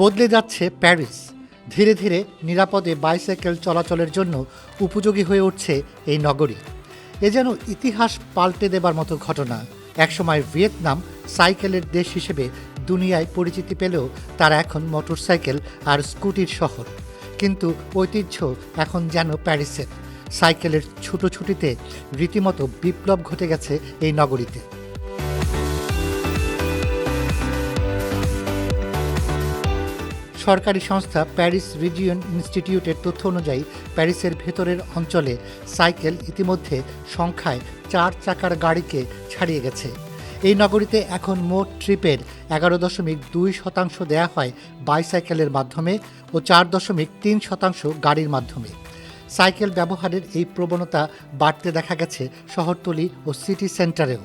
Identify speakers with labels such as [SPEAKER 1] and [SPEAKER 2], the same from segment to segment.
[SPEAKER 1] বদলে যাচ্ছে প্যারিস। ধীরে ধীরে নিরাপদে বাইসাইকেল চলাচলের জন্য উপযোগী হয়ে উঠছে এই নগরী। এ যেন ইতিহাস পাল্টে দেবার মতো ঘটনা। একসময় ভিয়েতনাম সাইকেলের দেশ হিসেবে দুনিয়ায় পরিচিতি পেলেও তারা এখন মোটরসাইকেল আর স্কুটির শহর। কিন্তু ঐতিহ্য এখন যেন প্যারিসের। সাইকেলের ছুটোছুটিতে রীতিমতো বিপ্লব ঘটে গেছে এই নগরীতে। সরকারি সংস্থা প্যারিস রিজিয়ন ইনস্টিটিউটের তথ্য অনুযায়ী প্যারিসের ভেতরের অঞ্চলে সাইকেল ইতিমধ্যে সংখ্যায় 4 চাকার গাড়িকে ছাড়িয়ে গেছে। এই নগরীতে এখন মোট ট্রিপের 11.2% দেয়া হয় বাইসাইকেলের মাধ্যমে ও 4.3% গাড়ির মাধ্যমে। সাইকেল ব্যবহারের এই প্রবণতা বাড়তে দেখা গেছে শহরতলি ও সিটি সেন্টারেও।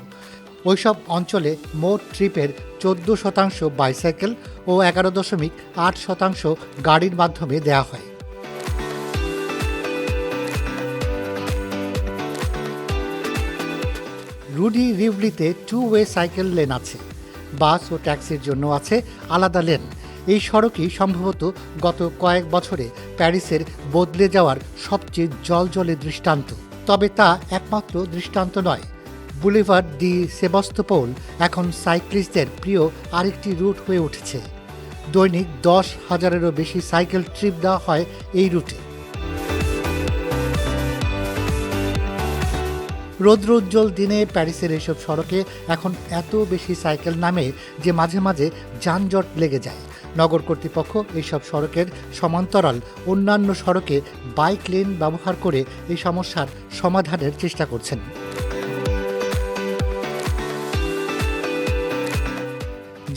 [SPEAKER 1] ওইসব অঞ্চলে মোট ট্রিপের 14% বাইসাইকেল ও 11.8% গাড়ির মাধ্যমে দেয়া হয়। রুডি রিভলিতে 2-ওয়ে সাইকেল লেন আছে। বাস ও ট্যাক্সির জন্য আছে আলাদা লেন। এই সড়কই সম্ভবত গত কয়েক বছরে প্যারিসের বদলে যাওয়ার সবচেয়ে জ্বলজ্বলে দৃষ্টান্ত। তবে তা একমাত্র দৃষ্টান্ত নয়। বুলিভার দি সেবাস্তোপোল এখন সাইক্লিস্টদের প্রিয় আরেকটি রুট হয়ে উঠেছে। দৈনিক 10,000-এরও বেশি সাইকেল ট্রিপ দেওয়া হয় এই রুটে। রৌদ্রোজ্জ্বল দিনে প্যারিসের এসব সড়কে এখন এত বেশি সাইকেল নামে যে মাঝে মাঝে যানজট লেগে যায়। নগর কর্তৃপক্ষ এইসব সড়কের সমান্তরাল অন্যান্য সড়কে বাইক লেন ব্যবহার করে এই সমস্যার সমাধানের চেষ্টা করছেন।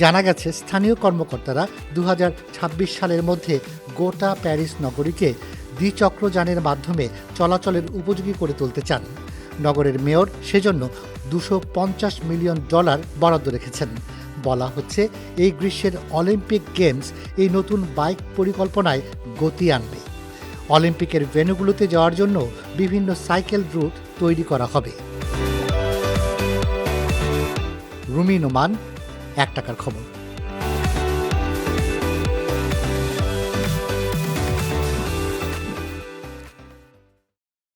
[SPEAKER 1] জানা গেছে স্থানীয় কর্মকর্তারা 2026 সালের মধ্যে গোটা প্যারিস নগরীকে দ্বিচক্রযানের মাধ্যমে চলাচলের উপযোগী করে তুলতে চান। নগরের মেয়র সেজন্য $250 মিলিয়ন বরাদ্দ রেখেছেন। বলা হচ্ছে এই গ্রীষ্মের অলিম্পিক গেমস এই নতুন বাইক পরিকল্পনায় গতি আনবে। অলিম্পিকের ভেন্যুগুলোতে যাওয়ার জন্য বিভিন্ন সাইকেল রুট তৈরি করা হবে। রুমি নোমান, 1 টাকার খবর।